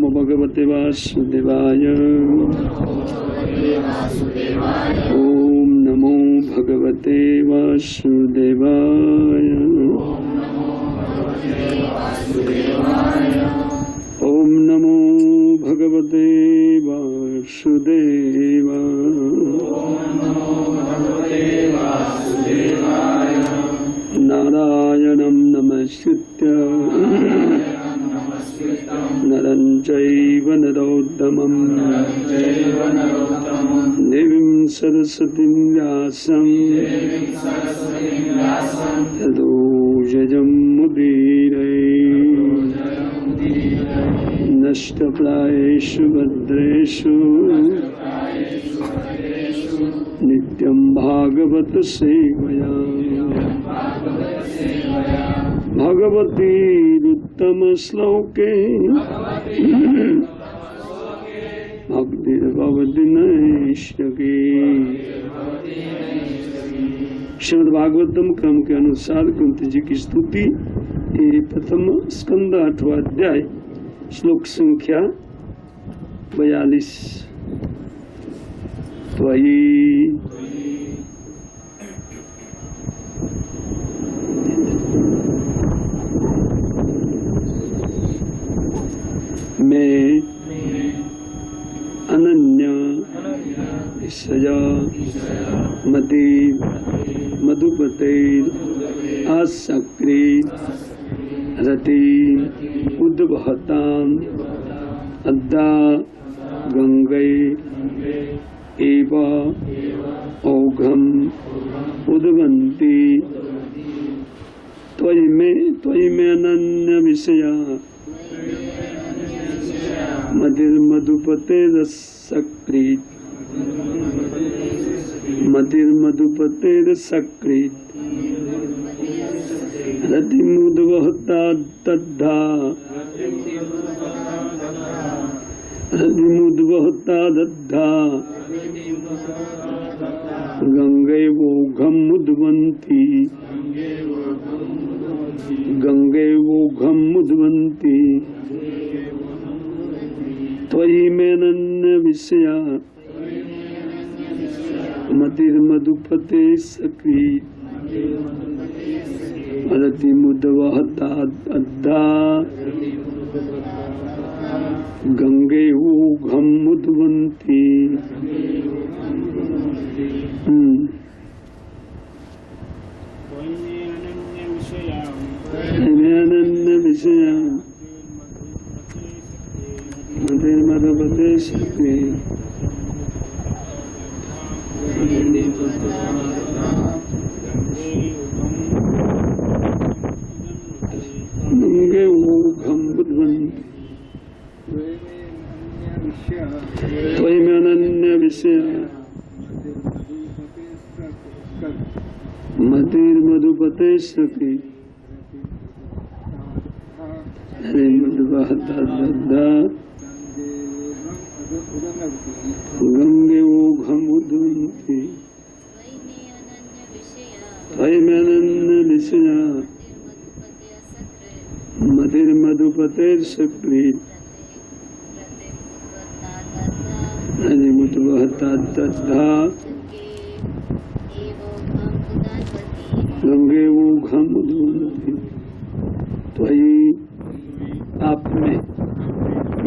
नमो भगवते वासुदेवाय। ओम नमो भगवते वासुदेवाय। ओम नमो भगवते वासुदेवाय। नारायणं नमस्कृत्य नरं चैव नरोत्तमं देवीं सरस्वतीं व्यासं ततो जयमुदीरये। नष्टप्रायेषु भद्रेषु नित्यं भागवत सेवया। भगवतीरुत्तम श्लोके भक्तिर्भवति नैष्ठिकी। श्रीमद् भागवतम क्रम के अनुसार कुंती जी की स्तुति, ये प्रथम स्कंद 8वां अध्याय श्लोक संख्या 42। त्वयि मैं अनन्य विषया मति मधुपते आसक्ति रति उद्वहतां अद्दा गंगे एव औघम उद्वन्ति। त्वयि में अनन्य विषया मतिर्मधुपतेरसकृत् रतिमुद्वहता दद्धा गंगैवोघम् उद्वन्ति। त्वयि मेनन्य विषया मतिर्मधुपते सकृत् रतिमुद्वहता दद्धा गंगैवोघम् उद्वन्ति। अनन्य विषया मतिर्मधुपते सकृत् गंगैवोघम् उद्वन्ति। त्वयि में अनन्य विषया मतिर्मधुपते सकृत् रतिमुद्वहता दद्धा गंगैवोघम् उद्वन्ति। त्वयि में अनन्य विषया मतिर्मधुपते सकृत् रतिमुद्वहता दद्धा गंगैवोघम् उद्वन्ति। त्वयि आप में,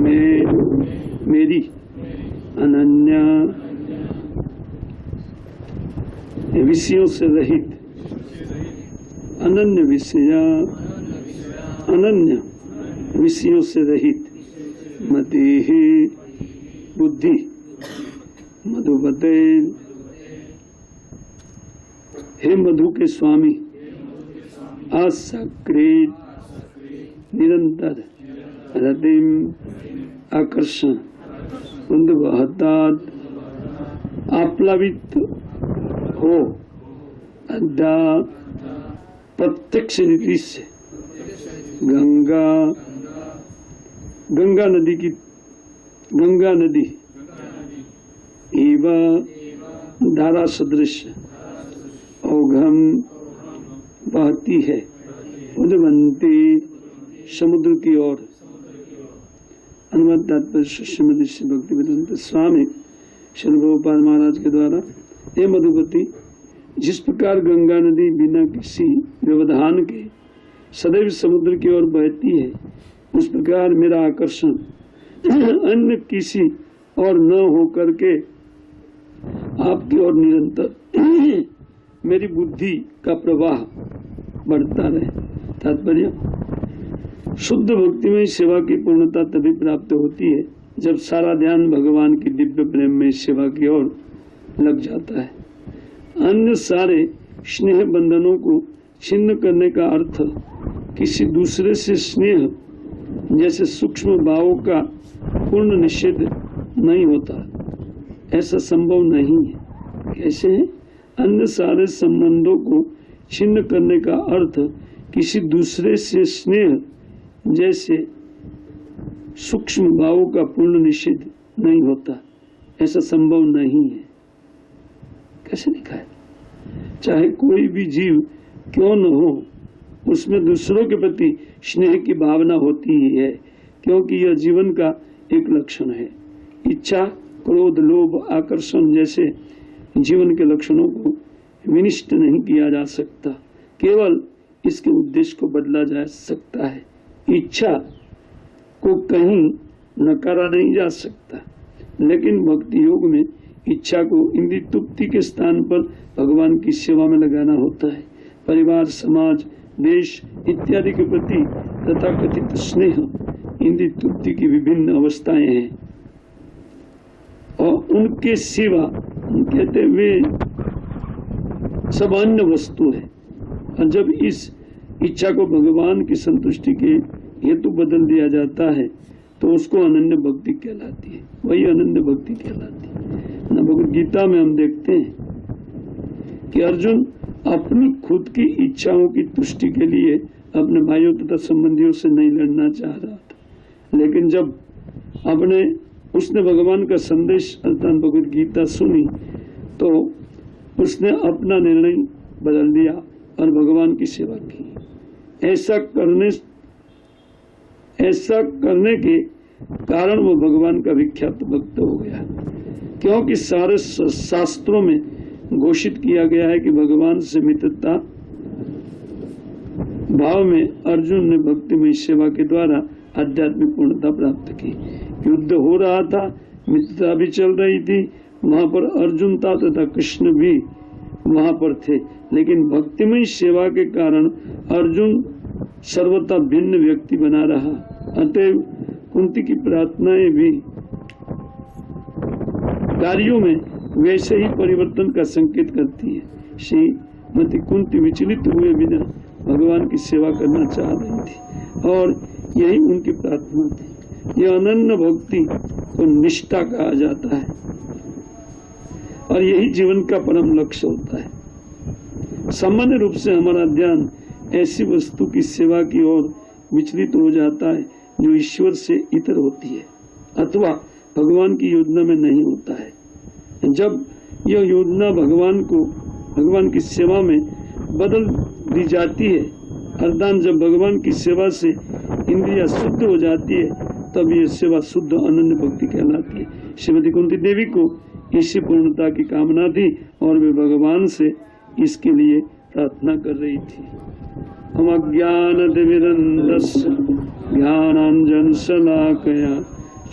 मैं मेरी अनन्य विषयों से रहित अनन्य विषया अनन्य विषयों से रहित मति ही बुद्धि मधुपते। हे मधु के स्वामी, आसक्रित निरंतर रतिम आकर्षण उद्वहता आप्लावित हो अद्दा प्रत्यक्ष रीति से गंगा नदी एवं धारा सदृश औघम बहती है उद्वन्ति समुद्र की ओर। अनुवाद तात्पर्य श्रीमती श्री भक्तिवेदांत स्वामी श्री प्रभुपाद महाराज के द्वारा। हे मधुपति, जिस प्रकार गंगा नदी बिना किसी व्यवधान के सदैव समुद्र की ओर बहती है, उस प्रकार मेरा आकर्षण अन्य किसी और न होकर के आपकी ओर निरंतर मेरी बुद्धि का प्रवाह बढ़ता रहे। तात्पर्य, शुद्ध भक्ति में सेवा की पूर्णता तभी प्राप्त होती है जब सारा ध्यान भगवान की दिव्य प्रेम में सेवा की ओर लग जाता है। अन्य सारे स्नेह बंधनों को छिन्न करने का अर्थ किसी दूसरे से स्नेह जैसे सूक्ष्म भावों का पूर्ण निषेध नहीं होता। ऐसा संभव नहीं है। कैसे है? अन्य सारे संबंधों को छिन्न करने का अर्थ किसी दूसरे से स्नेह जैसे सूक्ष्म भावों का पूर्ण निषेध नहीं होता। ऐसा संभव नहीं है। कैसे लिखा है? चाहे कोई भी जीव क्यों न हो, उसमें दूसरों के प्रति स्नेह की भावना होती ही है, क्योंकि यह जीवन का एक लक्षण है। इच्छा, क्रोध, लोभ, आकर्षण जैसे जीवन के लक्षणों को विनिष्ट नहीं किया जा सकता, केवल इसके उद्देश्य को बदला जा सकता है। इच्छा को कहीं नकारा नहीं जा सकता, लेकिन भक्ति योग में इच्छा को इंद्रिय तृप्ति के स्थान पर भगवान की सेवा में लगाना होता है। परिवार, समाज, देश इत्यादि के प्रति तथाकथित स्नेह इंद्रिय तृप्ति की विभिन्न अवस्थाएं हैं और उनके सिवा कहते वे सब अन्य वस्तु है। और जब इस इच्छा को भगवान की संतुष्टि के हेतु बदल दिया जाता है तो उसको अनन्य भक्ति कहलाती है। वही अनन्य भक्ति कहलाती है। भगवद गीता में हम देखते हैं कि अर्जुन अपनी खुद की इच्छाओं की तुष्टि के लिए अपने भाइयों तथा संबंधियों से नहीं लड़ना चाह रहा था, लेकिन जब उसने भगवान का संदेश अर्थात भगवद गीता सुनी तो उसने अपना निर्णय बदल दिया और भगवान की सेवा की। ऐसा करने के कारण वो भगवान का विख्यात भक्त हो गया, क्योंकि सारे शास्त्रों में घोषित किया गया है कि भगवान से मित्रता भाव में अर्जुन ने भक्तिमय सेवा के द्वारा आध्यात्मिक पूर्णता प्राप्त की। युद्ध हो रहा था, मित्रता भी चल रही थी, वहां पर अर्जुन था तथा कृष्ण भी वहां पर थे, लेकिन भक्तिमय सेवा के कारण अर्जुन सर्वथा भिन्न व्यक्ति बना रहा। अतएव कुंती की प्रार्थनाएं भी कार्यों में वैसे ही परिवर्तन का संकेत करती है। श्रीमती कुंती विचलित हुए बिना भगवान की सेवा करना चाह रही थी और यही उनकी प्रार्थना थी। यह अनन्य भक्ति को निष्ठा कहा जाता है और यही जीवन का परम लक्ष्य होता है। सामान्य रूप से हमारा ध्यान ऐसी वस्तु की सेवा की ओर विचलित हो जाता है जो ईश्वर से इतर होती है अथवा भगवान की योजना में नहीं होता है। जब यह योजना भगवान की सेवा में बदल दी जाती है, अर्थात जब भगवान की सेवा से इंद्रियां शुद्ध हो जाती है, तब यह सेवा शुद्ध अनन्य भक्ति कहलाती है। श्रीमती कुंती देवी को इसी पूर्णता की कामना थी और वे भगवान से इसके लिए प्रार्थना कर रही थी। हम अज्ञानतिमिरन्धस्य ज्ञानाञ्जन शलाकया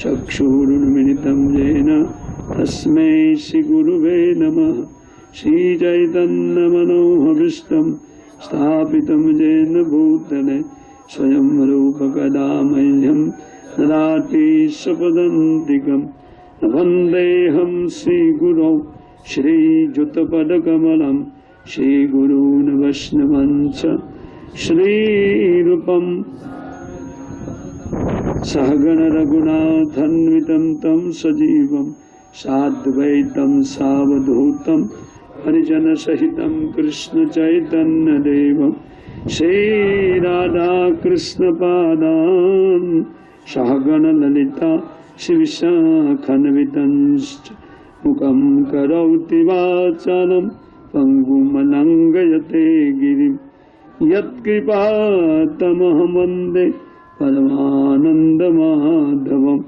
चक्षुरुन्मिलितं येन तस्मै श्रीगुरुवे नमः। श्रीचैतन्यमनोभीष्टं स्थापितं येन भूतले स्वयं रूपकदा मह्यं ददाति स्वपदान्तिकं। वन्देऽहं श्रीगुरौ श्रीयुतपदकमलं श्रीगुरून् वैष्णवांश्च श्रीरूपं सहगण रघुनाथान्वितं तं सजीवं साद्वैतं सावधूतं परिजन सहितं कृष्ण चैतन्य देवं श्रीराधा कृष्ण पादान् सहगण ललिता शिविशाखान्वितंश्च मुखं करोति वाचालं पंगुं लङ्घयते गिरिं यत्कृपातमहं वन्दे परमानन्दमाधवं।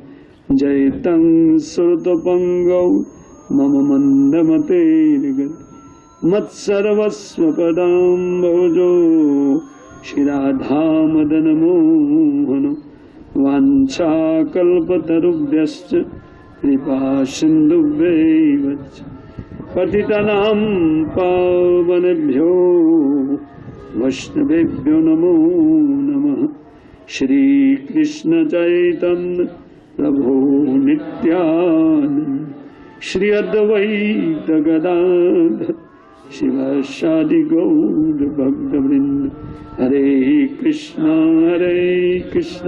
जयतं श्रुतपङ्गौ मम मन्दमतेर्गति मत्सर्वस्वपदाम्बोजो श्रीराधामदनमोहन वाञ्छाकल्पतरुभ्यश्च कृपा सिन्धुभ्यैव च पतितानां पावनेभ्यो वैष्णवेभ्यो नमो नमः। श्रीकृष्ण चैतन्य प्रभो नित्यानंद श्री अद्वैत गदाधर शिवासादि गौर भक्तवृंद। हरे कृष्ण कृष्ण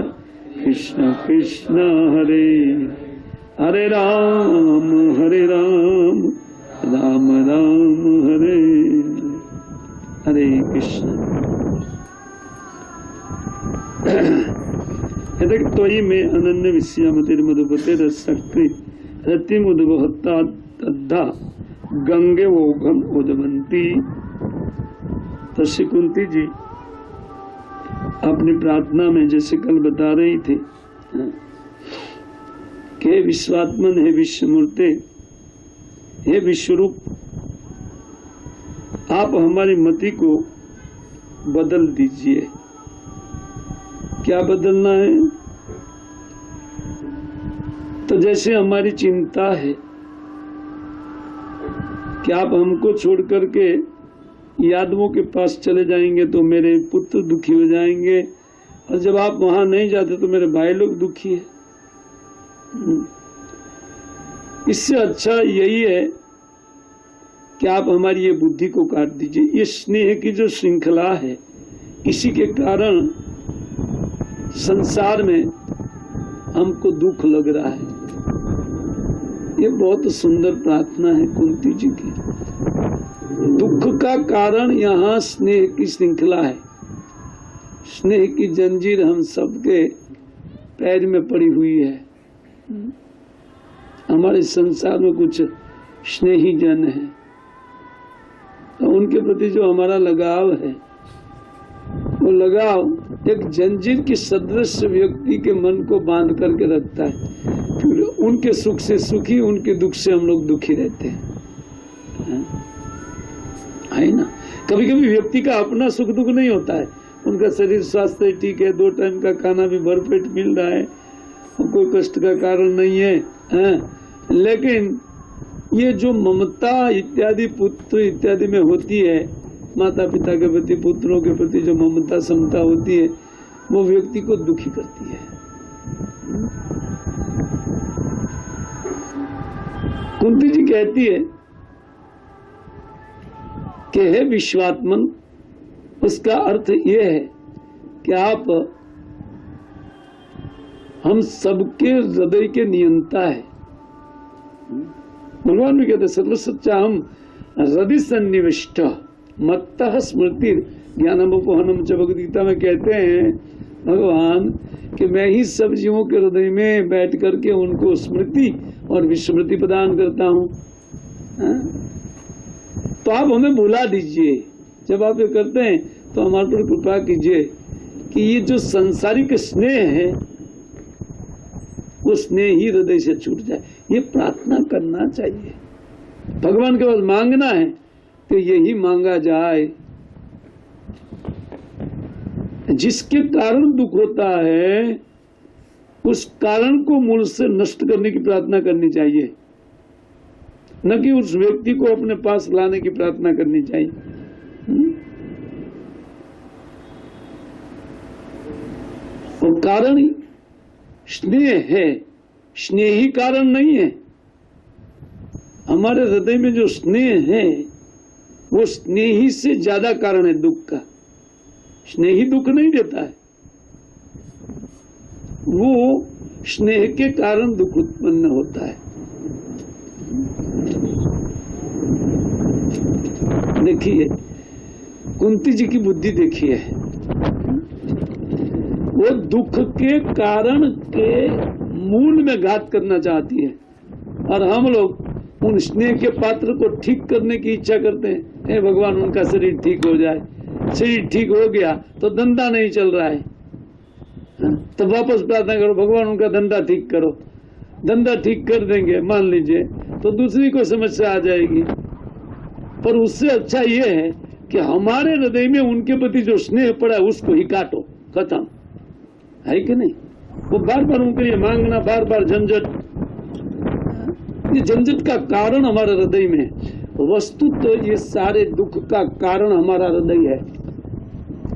कृष्ण हरे हरे राम राम राम हरे हरे कृष्ण। यदि त्वयि में अनन्य विषयमतिर्मधुपते रसक्ति रतिमुद्वहत्ता तद्धा गंगे वोघम उदमंती। तस्य कुंती जी अपनी प्रार्थना में जैसे कल बता रही थी कि विश्वात्मन है विश्वमूर्ते, हे विश्वरूप, आप हमारी मति को बदल दीजिए। क्या बदलना है? तो जैसे हमारी चिंता है कि आप हमको छोड़ करके यादवों के पास चले जाएंगे तो मेरे पुत्र दुखी हो जाएंगे, और जब आप वहां नहीं जाते तो मेरे भाई लोग दुखी है। इससे अच्छा यही है कि आप हमारी ये बुद्धि को काट दीजिए। ये स्नेह की जो श्रृंखला है, इसी के कारण संसार में हमको दुख लग रहा है। ये बहुत सुंदर प्रार्थना है कुंती जी की। दुख का कारण यहाँ स्नेह की श्रृंखला है। स्नेह की जंजीर हम सबके पैर में पड़ी हुई है। हमारे संसार में कुछ स्नेही जन है, तो उनके प्रति जो हमारा लगाव है, वो लगाव एक जंजीर की सदृश व्यक्ति के मन को बांध करके रखता है। फिर उनके सुख से सुखी, उनके दुख से हम लोग दुखी रहते हैं, है ना। कभी कभी व्यक्ति का अपना सुख दुख नहीं होता है, उनका शरीर स्वास्थ्य ठीक है, 2 टाइम का खाना भी भरपेट मिल रहा है, कोई कष्ट का कारण नहीं है, लेकिन ये जो ममता इत्यादि पुत्र इत्यादि में होती है, माता पिता के प्रति, पुत्रों के प्रति जो ममता समता होती है, वो व्यक्ति को दुखी करती है। कुंती जी कहती है कि हे विश्वात्मन, उसका अर्थ ये है कि आप हम सबके हृदय के नियंता है। भगवान भी कहते सर्वसच्चा हम हृदय सन्निविष्ट मत्तः स्मृति ज्ञानमुपहनम च। भगवद गीता में कहते हैं भगवान कि मैं ही सब जीवों के हृदय में बैठ करके उनको स्मृति और विस्मृति प्रदान करता हूँ। तो आप हमें भुला दीजिए। जब आप ये करते हैं तो हमारे पर कृपा कीजिए कि ये जो सांसारिक स्नेह है, वो स्नेह ही हृदय से छूट जाए। ये प्रार्थना करना चाहिए, भगवान के पास मांगना है तो यही मांगा जाए। जिसके कारण दुख होता है, उस कारण को मूल से नष्ट करने की प्रार्थना करनी चाहिए, न कि उस व्यक्ति को अपने पास लाने की प्रार्थना करनी चाहिए। और कारण ही स्नेह है, स्नेह ही कारण नहीं है। हमारे हृदय में जो स्नेह है, वो स्नेही से ज्यादा कारण है दुख का। स्नेही दुख नहीं देता है, वो स्नेह के कारण दुख उत्पन्न होता है। देखिए कुंती जी की बुद्धि देखिए, वो दुख के कारण के मूल में घात करना चाहती है, और हम लोग उन स्नेह के पात्र को ठीक करने की इच्छा करते हैं। हे भगवान उनका शरीर ठीक हो जाए। शरीर ठीक हो गया तो धंधा नहीं चल रहा है, तो वापस प्रार्थना करो भगवान उनका धंधा ठीक करो। धंधा ठीक कर देंगे मान लीजिए, तो दूसरी कोई समस्या आ जाएगी। पर उससे अच्छा ये है कि हमारे हृदय में उनके प्रति जो स्नेह पड़ा है उसको ही काटो, खत्म, है कि नहीं? वो बार बार उनके लिए मांगना, बार बार झंझट, ये झंझट का कारण हमारे हृदय में है। वस्तु तो ये सारे दुख का कारण हमारा हृदय है।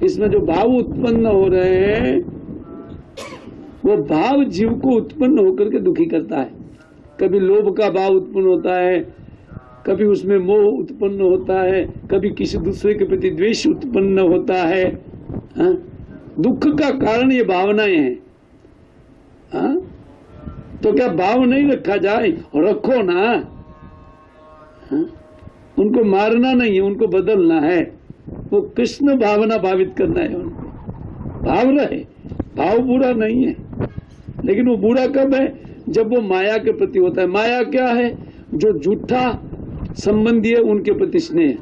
इसमें जो भाव उत्पन्न हो रहे हैं वो भाव जीव को उत्पन्न होकर के दुखी करता है। कभी लोभ का भाव उत्पन्न होता है, कभी उसमें मोह उत्पन्न होता है, कभी किसी दूसरे के प्रति द्वेष उत्पन्न होता है। हा? दुख का कारण ये भावनाएं हैं। हा? तो क्या भाव नहीं रखा जाए? रखो ना। हा? उनको मारना नहीं है, उनको बदलना है। वो कृष्ण भावना भावित करना है उनको। भाव रहे, भाव बुरा नहीं है, लेकिन वो बुरा कब है? जब वो माया के प्रति होता है। माया क्या है? जो झूठा संबंधी है उनके प्रति स्नेह,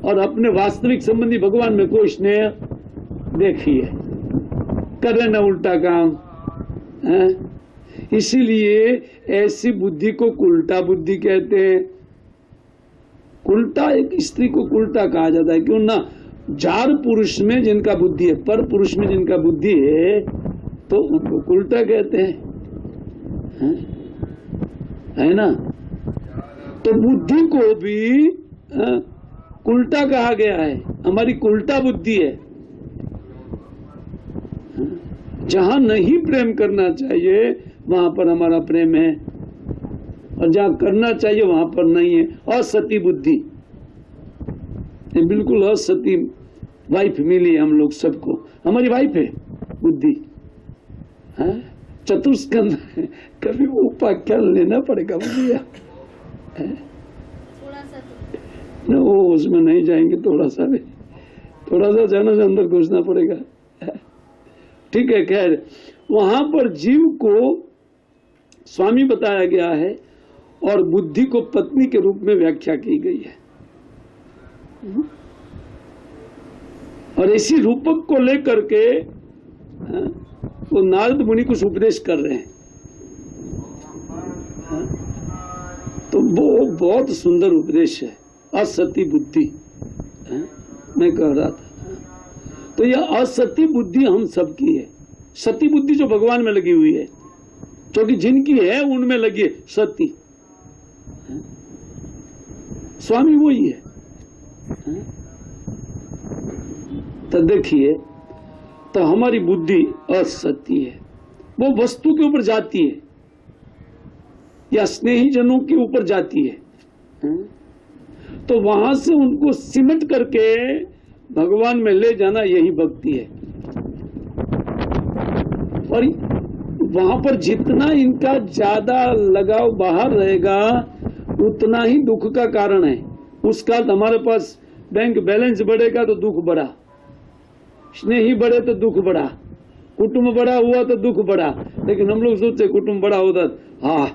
और अपने वास्तविक संबंधी भगवान में कोई स्नेह देखिए, करे ना उल्टा काम है? इसीलिए ऐसी बुद्धि को कुल्टा बुद्धि कहते हैं। कुल्टा, एक स्त्री को कुल्टा कहा जाता है। क्यों ना? जार पुरुष में जिनका बुद्धि है, पर पुरुष में जिनका बुद्धि है, तो उनको कुल्टा कहते हैं, है ना? तो बुद्धि को भी कुल्टा कहा गया है। हमारी कुल्टा बुद्धि है। जहां नहीं प्रेम करना चाहिए वहां पर हमारा प्रेम है, और जहां करना चाहिए वहां पर नहीं है। असती बुद्धि, बिल्कुल असती वाइफ मिली हम लोग सबको। हमारी वाइफ है बुद्धि, चतुष्कंद। कभी उपाख्यान लेना पड़ेगा भैया, वो उसमें नहीं जाएंगे। थोड़ा सा जाना से अंदर घुसना पड़ेगा। ठीक है, खैर वहां पर जीव को स्वामी बताया गया है और बुद्धि को पत्नी के रूप में व्याख्या की गई है। और इसी रूपक को लेकर के वो नारद मुनि कुछ उपदेश कर रहे हैं। तो वो बहुत सुंदर उपदेश है, असती बुद्धि। मैं कह रहा था, तो यह असती बुद्धि हम सबकी है। सती बुद्धि जो भगवान में लगी हुई है, क्योंकि जिनकी है उनमें लगी है सती। स्वामी वही है। तो देखिए, तो हमारी बुद्धि असती है, वो वस्तु के ऊपर जाती है या स्नेही जनों के ऊपर जाती है। तो वहां से उनको सिमट करके भगवान में ले जाना, यही भक्ति है। और वहां पर जितना इनका ज्यादा लगाव बाहर रहेगा उतना ही दुख का कारण है। उसका हमारे पास बैंक बैलेंस बढ़ेगा तो दुख बढ़ा, स्नेही बढ़े तो दुख बढ़ा, कुटुंब बड़ा हुआ तो दुख बढ़ा। लेकिन हम लोग सोचते कुटुंब बड़ा होता, हाँ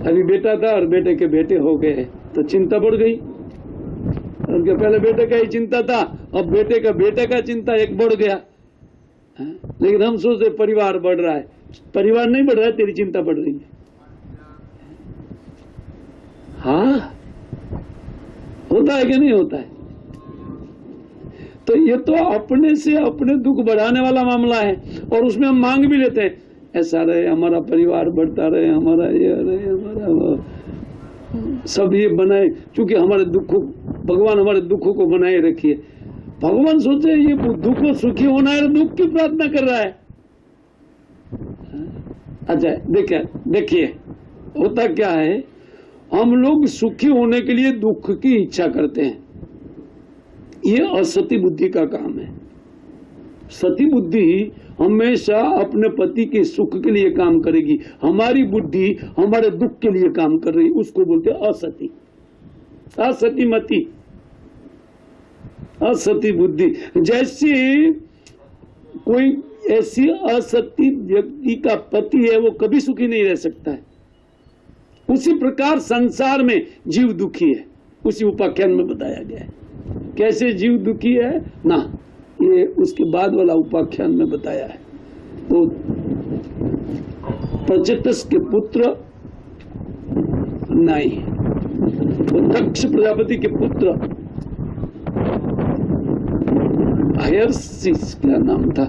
अभी बेटा था और बेटे के बेटे हो गए तो चिंता बढ़ गई। उनके पहले बेटे का ही चिंता था, अब बेटे का बेटे का चिंता एक बढ़ गया। लेकिन हम सोचते परिवार बढ़ रहा है। परिवार नहीं बढ़ रहा है, तेरी चिंता बढ़ रही है। हाँ, होता है कि नहीं होता है? तो ये तो अपने से अपने दुख बढ़ाने वाला मामला है। और उसमें हम मांग भी लेते हैं, ऐसा रहे, हमारा परिवार बढ़ता रहे, हमारा ये रहे, हमारा सब ये बनाए। क्योंकि हमारे दुखों, भगवान हमारे दुखों को बनाए रखिए। भगवान सोचे ये दुख को सुखी होना है, दुख की प्रार्थना कर रहा है। अच्छा देखिए होता क्या है, हम लोग सुखी होने के लिए दुख की इच्छा करते हैं। ये असती बुद्धि का काम है। सती बुद्धि हमेशा अपने पति के सुख के लिए काम करेगी। हमारी बुद्धि हमारे दुख के लिए काम कर रही, उसको बोलते हैं असती। असती मति, असती बुद्धि। जैसे कोई ऐसी असती व्यक्ति का पति है, वो कभी सुखी नहीं रह सकता है। उसी प्रकार संसार में जीव दुखी है। उसी उपाख्यान में बताया गया है कैसे जीव दुखी है ना, ये उसके बाद वाला उपाख्यान में बताया है। तो प्रचेतस के पुत्र नहीं, वो दक्ष प्रजापति के पुत्र हयर्षिस क्या नाम था,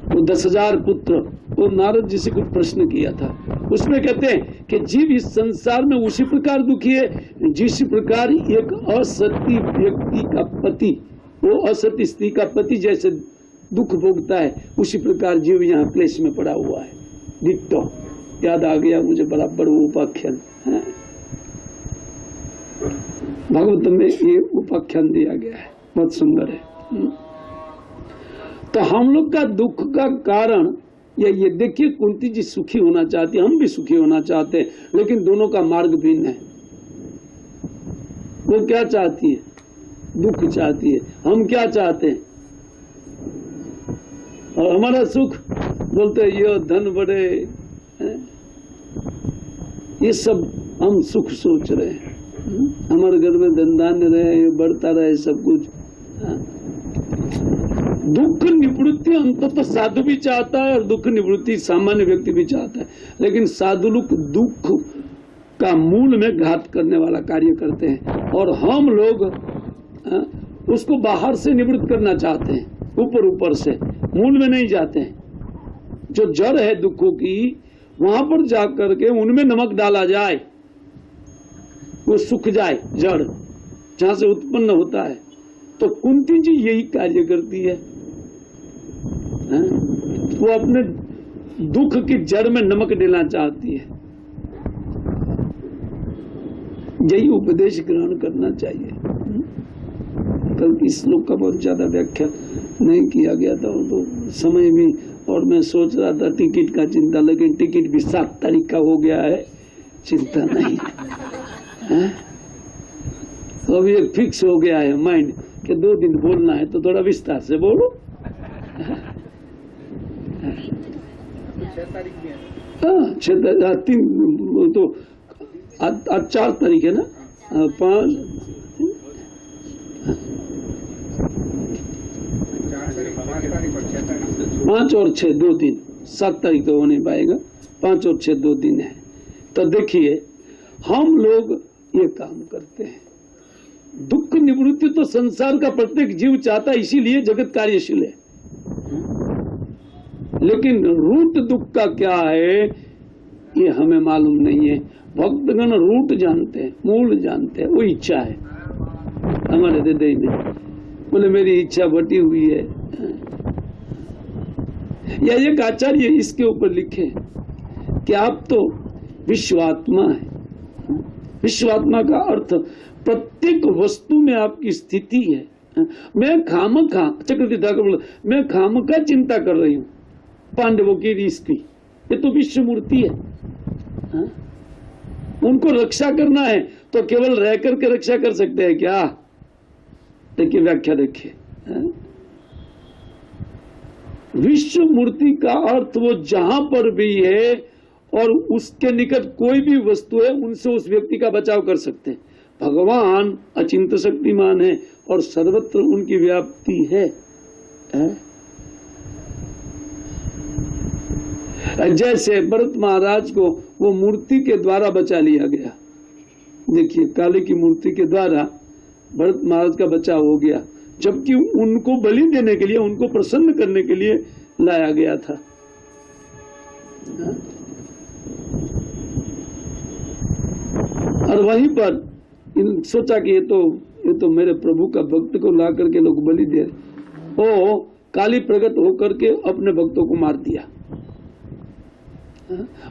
वो 10,000 पुत्र, वो नारद जी से कुछ प्रश्न किया था। उसमें कहते हैं कि जीव इस संसार में उसी प्रकार दुखी है जिस प्रकार एक असती व्यक्ति का पति, वो असती स्त्री का पति जैसे दुख भोगता है, उसी प्रकार जीव यहाँ क्लेश में पड़ा हुआ है। डिट्टो याद आ गया मुझे, बराबर वो उपाख्यान है भागवत में, ये उपाख्यान दिया गया है, बहुत सुंदर है। तो हम लोग का दुख का कारण ये देखिए, कुंती जी सुखी होना चाहती है, हम भी सुखी होना चाहते हैं, लेकिन दोनों का मार्ग भिन्न है। वो क्या चाहती है? दुख चाहती है। हम क्या चाहते हैं? और हमारा सुख बोलते हैं ये धन बढ़े, ये सब हम सुख सोच रहे हैं, हमारे घर में धन धान्य रहे, ये बढ़ता रहे सब कुछ। दुख निवृत्ति अंततः साधु भी चाहता है और दुख निवृत्ति सामान्य व्यक्ति भी चाहता है, लेकिन साधु लोग दुख का मूल में घात करने वाला कार्य करते हैं और हम लोग उसको बाहर से निवृत्त करना चाहते हैं, ऊपर ऊपर से, मूल में नहीं जाते हैं। जो जड़ है दुखों की, वहां पर जाकर के उनमें नमक डाला जाए, वो सूख जाए, जड़ जहां से उत्पन्न होता है। तो कुंती जी यही कार्य करती है, वो अपने दुख की जड़ में नमक डालना चाहती है। यही उपदेश ग्रहण करना चाहिए। कल इस श्लोक का बहुत ज्यादा व्याख्या नहीं किया गया था, तो समय भी, और मैं सोच रहा था टिकट का चिंता, लेकिन टिकट भी 7 तारीख का हो गया है, चिंता नहीं है। तो अभी एक फिक्स हो गया है माइंड कि 2 दिन बोलना है, तो थोड़ा विस्तार से बोलो। 6 तो आज 4 तारीख है ना, 5 और 6 2 दिन, 7 तारीख तो हो नहीं पाएगा, 5 और 6 2 दिन है। तो देखिए हम लोग ये काम करते हैं। दुख निवृत्ति तो संसार का प्रत्येक जीव चाहता है, इसीलिए जगत कार्यशील है। लेकिन रूट दुख का क्या है ये हमें मालूम नहीं है। भक्तगण रूट जानते हैं, मूल जानते हैं, वो इच्छा है हमारे हृदय में। बोले मेरी इच्छा बटी हुई है, या एक आचार्य इसके ऊपर लिखे कि आप तो विश्वात्मा है। विश्वात्मा का अर्थ प्रत्येक वस्तु में आपकी स्थिति है। मैं खामखा, चक्रवर्ती ठाकुर बोला, मैं खामखा चिंता कर रही हूँ पांडवों की रीस की, ये तो विश्व मूर्ति है। उनको रक्षा करना है तो केवल रह करके रक्षा कर सकते हैं क्या? देखिए व्याख्या देखिए, विश्व मूर्ति का अर्थ वो जहां पर भी है और उसके निकट कोई भी वस्तु है, उनसे उस व्यक्ति का बचाव कर सकते हैं। भगवान अचिंत्य शक्तिमान है और सर्वत्र उनकी व्याप्ति है। जैसे भरत महाराज को वो मूर्ति के द्वारा बचा लिया गया। देखिए काली की मूर्ति के द्वारा भरत महाराज का बचाव हो गया, जबकि उनको बलि देने के लिए, उनको प्रसन्न करने के लिए लाया गया था। और वहीं पर सोचा कि ये तो मेरे प्रभु का भक्त को ला करके लोग बलि दे रहे। ओ काली प्रकट होकर के अपने भक्तों को मार दिया।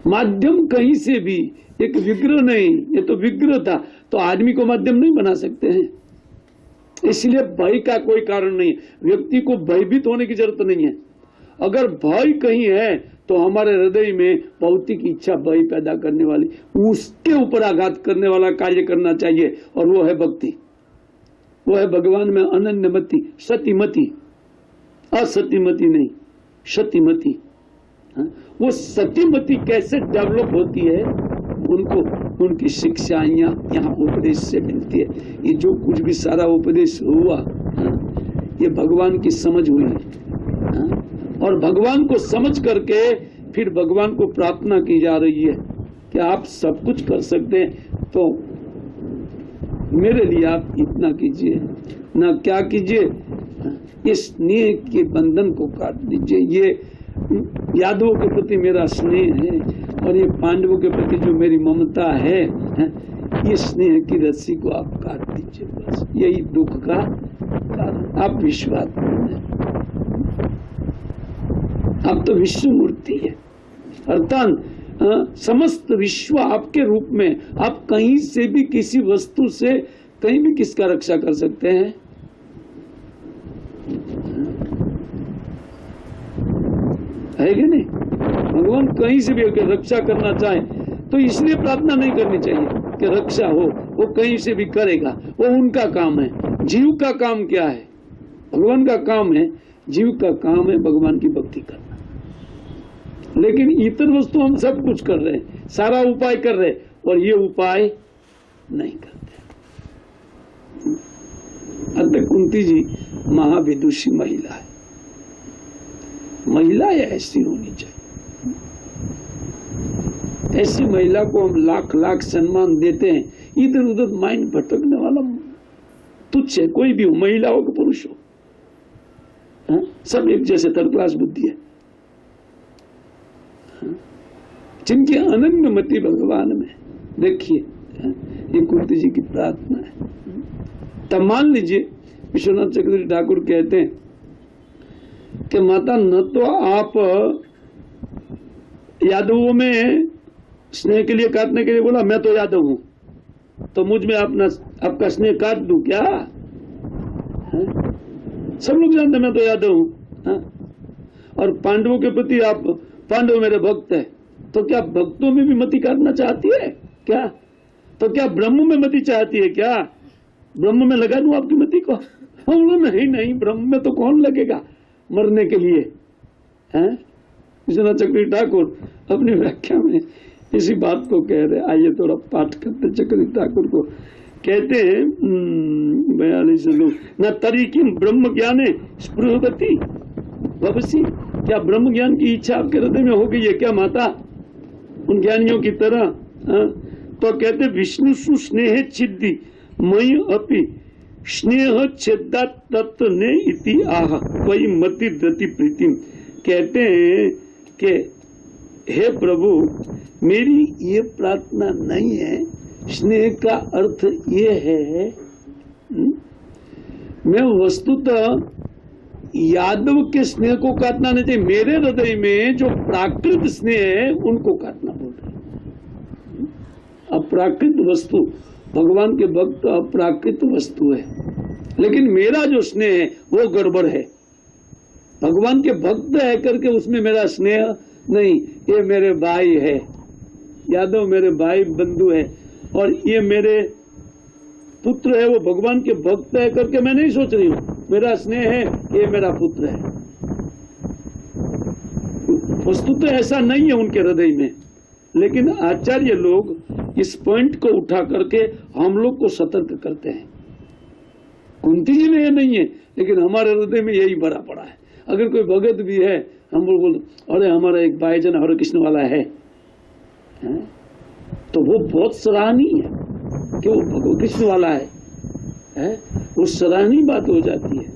माध्यम कहीं से भी, एक विग्रह नहीं, ये तो विग्रह था, तो आदमी को माध्यम नहीं बना सकते हैं। इसलिए भय का कोई कारण नहीं है, व्यक्ति को भयभीत होने की जरूरत नहीं है। अगर भय कहीं है तो हमारे हृदय में भौतिक इच्छा भय पैदा करने वाली, उसके ऊपर आघात करने वाला कार्य करना चाहिए, और वो है भक्ति। वो है भगवान में अनन्यमति, सतीमति, असतीमति नहीं, सतीमति। वो सतीमति कैसे डेवलप होती है, उनको उनकी शिक्षाएं यहाँ उपदेश से मिलती है। ये जो कुछ भी सारा उपदेश हुआ, ये भगवान की समझ हुई, और भगवान को समझ करके फिर भगवान को प्रार्थना की जा रही है कि आप सब कुछ कर सकते हैं, तो मेरे लिए आप इतना कीजिए, ना क्या कीजिए, इस स्नेह के बंधन को काट दीजिए। ये यादवों के प्रति मेरा स्नेह है और ये पांडवों के प्रति जो मेरी ममता है, ये स्नेह की रस्सी को आप काट दीजिए। बस यही दुख का कारण। आप विश्वास है, आप तो विश्व मूर्ति है, अर्थात समस्त विश्व आपके रूप में। आप कहीं से भी किसी वस्तु से कहीं भी किसका रक्षा कर सकते हैं? है कि नहीं? भगवान कहीं से भी अगर रक्षा करना चाहे तो इसलिए प्रार्थना नहीं करनी चाहिए कि रक्षा हो, वो कहीं से भी करेगा, वो उनका काम है। जीव का काम क्या है? भगवान का काम है, जीव का काम है भगवान की भक्ति करना। लेकिन इतर वस्तु हम सब कुछ कर रहे हैं, सारा उपाय कर रहे हैं, और ये उपाय नहीं करते। अतः कुंती जी महाविदुषी महिला है। महिला ऐसी होनी चाहिए। ऐसी महिला को हम लाख लाख सम्मान देते हैं। इधर उधर माइंड भटकने वाला तुच्छ है, कोई भी हो, महिला हो कि पुरुष हो, सब एक जैसे थर्ड क्लास बुद्धि है। जिनकी अनन्य मति भगवान में, देखिए ये कुंती जी की प्रार्थना है। तब मान लीजिए विश्वनाथ चक्रवर्ती ठाकुर कहते हैं कि माता, न तो आप यादवों में स्नेह के लिए काटने के लिए बोला, मैं तो यादव हूं, तो मुझ में आपका स्नेह काट दूं क्या? सब लोग जानते मैं तो यादव हूं। और पांडवों के प्रति आप, पांडव मेरे भक्त है, तो क्या भक्तों में भी मति काटना चाहती है क्या? तो क्या ब्रह्म में मति चाहती है क्या? ब्रह्म में लगा दूं आपकी मति को? नहीं, ब्रह्म में तो कौन लगेगा मरने के लिए? विश्वनाथ चक्रवर्ती ठाकुर अपनी व्याख्या में इसी बात को कह रहे। आइए थोड़ा पाठ करते चक्रवर्ती ठाकुर को। कहते हैं 42 लोग, न तरीकी ब्रह्म ज्ञाने स्पृहवती भवसी। क्या ब्रह्म ज्ञान की इच्छा आपके हृदय में हो गई है क्या माता, उन ज्ञानियों की तरह? तो कहते विष्णु सुस्नेह छिद्दी मई अपि स्नेह छेदा तत्व ने इति आह वही मति द्रति प्रीतिम। कहते हैं कि हे प्रभु, मेरी ये प्रार्थना नहीं है। स्नेह का अर्थ ये है, मैं वस्तुतः यादव के स्नेह को काटना नहीं चाहिए। मेरे हृदय में जो प्राकृत स्नेह है उनको काटना बोल रहे। अप्राकृत वस्तु, भगवान के भक्त अप्राकृत वस्तु है, लेकिन मेरा जो स्नेह है वो गड़बड़ है। भगवान के भक्त है करके उसमें मेरा स्नेह नहीं। ये मेरे भाई है, यादव मेरे भाई बंधु है, और ये मेरे पुत्र है, वो भगवान के भक्त है करके मैं नहीं सोच रही हूँ मेरा स्नेह है, ये मेरा पुत्र है। वस्तु तो ऐसा नहीं है उनके हृदय में, लेकिन आचार्य लोग इस पॉइंट को उठा करके हम लोग को सतर्क करते हैं। कुंती जी में ये नहीं है, लेकिन हमारे हृदय में यही भरा पड़ा है। अगर कोई भगत भी है, हम लोग बोलते अरे हमारा एक भाईजन हरे कृष्ण वाला है, तो वो बहुत सराहनीय है कि वो भगवान कृष्ण वाला है, वो सराहनीय बात हो जाती है।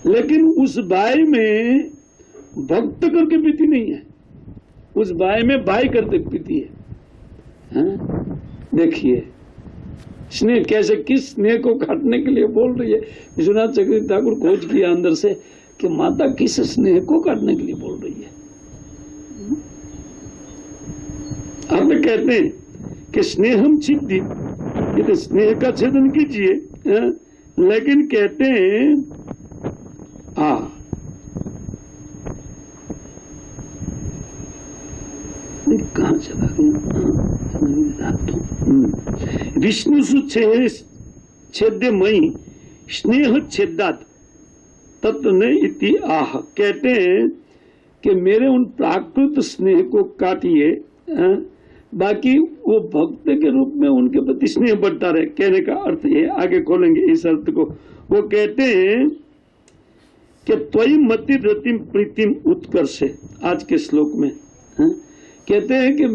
लेकिन उस भाई में भक्त करके प्रीति नहीं है, उस भाई में भाई करते प्रीति है। देखिए स्नेह कैसे, किस स्नेह को काटने के लिए बोल रही है। विश्वनाथ चक्रवर्ती ठाकुर खोज किया अंदर से कि माता किस स्नेह को काटने के लिए बोल रही है। आप कहते हैं कि स्नेहम छिद्दी, ये तो स्नेह का छेदन कीजिए, लेकिन कहते हैं कहाँ चला गया, विष्णु छेद्य मई स्नेह छेदात तत्व ने इति आह। कहते हैं कि मेरे उन प्राकृत स्नेह को काटिए, बाकी वो भक्त के रूप में उनके प्रति स्नेह बढ़ता रहे। कहने का अर्थ ये, आगे खोलेंगे इस अर्थ को। वो कहते हैं कि त्वयि मति रतिम प्रीतिम उत्कर्ष, आज के श्लोक में कहते हैं कि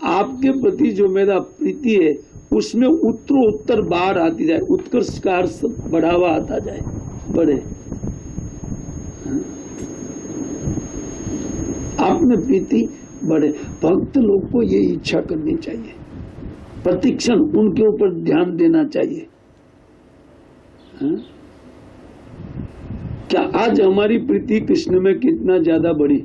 आपके प्रति जो मेरा प्रीति है उसमें उत्तरोत्तर बाढ़ आती जाए, उत्कर्ष का अर्थ बढ़ावा आता जाए, बढ़े। आप में प्रीति बढ़े। भक्त लोग को ये इच्छा करनी चाहिए, प्रतिक्षण उनके ऊपर ध्यान देना चाहिए। क्या आज हमारी प्रीति कृष्ण में कितना ज्यादा बढ़ी?